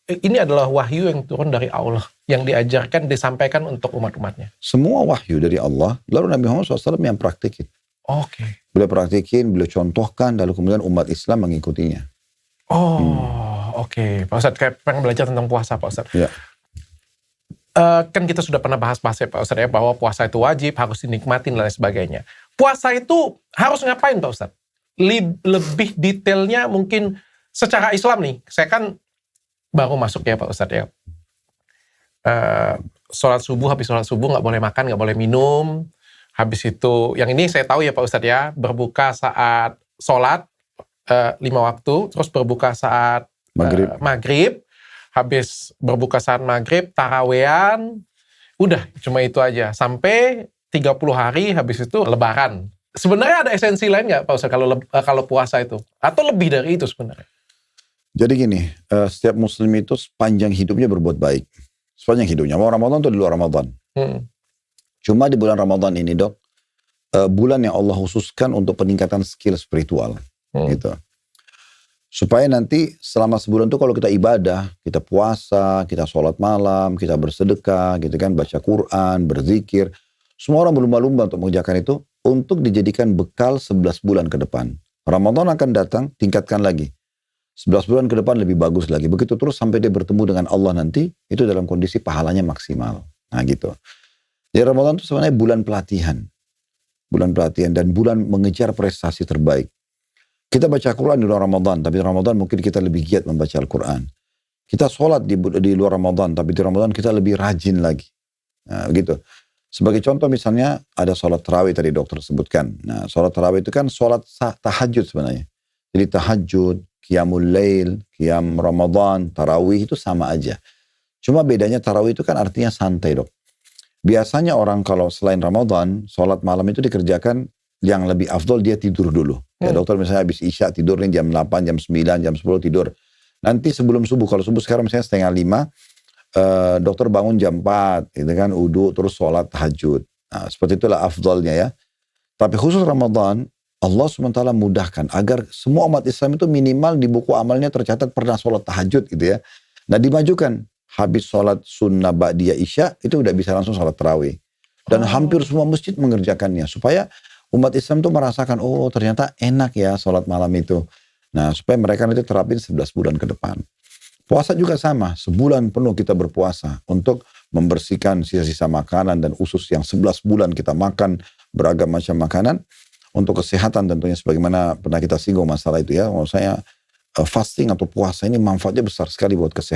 ini adalah wahyu yang turun dari Allah, yang diajarkan, disampaikan untuk umat-umatnya? Semua wahyu dari Allah, lalu Nabi Muhammad SAW yang praktikin. Oke. Beliau praktikin, beliau contohkan, lalu kemudian umat Islam mengikutinya. Oke. Pak Ustadz, kayak pengen belajar tentang puasa, Pak Ustadz. Ya. Kan kita sudah pernah bahas-bahas ya Pak Ustadz ya, bahwa puasa itu wajib, harus dinikmatin dan lain sebagainya. Puasa itu harus ngapain Pak Ustadz? Lebih detailnya mungkin secara Islam nih, saya kan baru masuk ya Pak Ustadz ya. Sholat subuh, habis sholat subuh nggak boleh makan, nggak boleh minum. Habis itu, yang ini saya tahu ya Pak Ustadz ya, berbuka saat sholat 5 waktu, terus berbuka saat maghrib. Habis berbuka saat maghrib, tarawehan, udah cuma itu aja. Sampai 30 hari, habis itu lebaran. Sebenarnya ada esensi lain nggak Pak Ustadz kalau puasa itu? Atau lebih dari itu sebenarnya? Jadi gini, setiap muslim itu sepanjang hidupnya berbuat baik. Sepanjang hidupnya. Mau Ramadan itu di luar Ramadan. Cuma di bulan Ramadan ini dok, bulan yang Allah khususkan untuk peningkatan skill spiritual. Gitu. Supaya nanti selama sebulan itu kalau kita ibadah, kita puasa, kita sholat malam, kita bersedekah, gitu kan, baca Quran, berzikir. Semua orang berlumba-lumba untuk mengerjakan itu, untuk dijadikan bekal 11 bulan ke depan. Ramadan akan datang, tingkatkan lagi. 11 bulan ke depan lebih bagus lagi. Begitu terus sampai dia bertemu dengan Allah nanti, itu dalam kondisi pahalanya maksimal. Nah gitu. Jadi Ramadan itu sebenarnya bulan pelatihan. Bulan pelatihan dan bulan mengejar prestasi terbaik. Kita baca Quran di luar Ramadan, tapi di Ramadan mungkin kita lebih giat membaca Al-Quran. Kita sholat di luar Ramadan, tapi di Ramadan kita lebih rajin lagi. Nah, gitu. Sebagai contoh misalnya ada sholat tarawih tadi dokter sebutkan. Nah, sholat tarawih itu kan sholat tahajud sebenarnya. Jadi tahajud, qiyamul lail, qiyam Ramadan, tarawih itu sama aja. Cuma bedanya tarawih itu kan artinya santai dok. Biasanya orang kalau selain Ramadan, sholat malam itu dikerjakan yang lebih afdol dia tidur dulu. Ya dokter misalnya habis isya tidur nih jam 8, jam 9, jam 10 tidur. Nanti sebelum subuh, kalau subuh sekarang misalnya 4:30, dokter bangun jam 4, gitu kan, wudu terus sholat tahajud. Nah, seperti itulah afdolnya ya. Tapi khusus Ramadan, Allah SWT mudahkan agar semua umat Islam itu minimal di buku amalnya tercatat pernah sholat tahajud gitu ya. Nah dimajukan, habis sholat sunnah ba'diyah isya, itu udah bisa langsung sholat tarawih. Dan hampir semua masjid mengerjakannya, supaya umat Islam itu merasakan, oh ternyata enak ya sholat malam itu. Nah supaya mereka nanti terapin 11 bulan ke depan. Puasa juga sama, sebulan penuh kita berpuasa untuk membersihkan sisa-sisa makanan dan usus yang 11 bulan kita makan beragam macam makanan. Untuk kesehatan tentunya sebagaimana pernah kita singgung masalah itu ya. Maksudnya fasting atau puasa ini manfaatnya besar sekali buat kesehatan.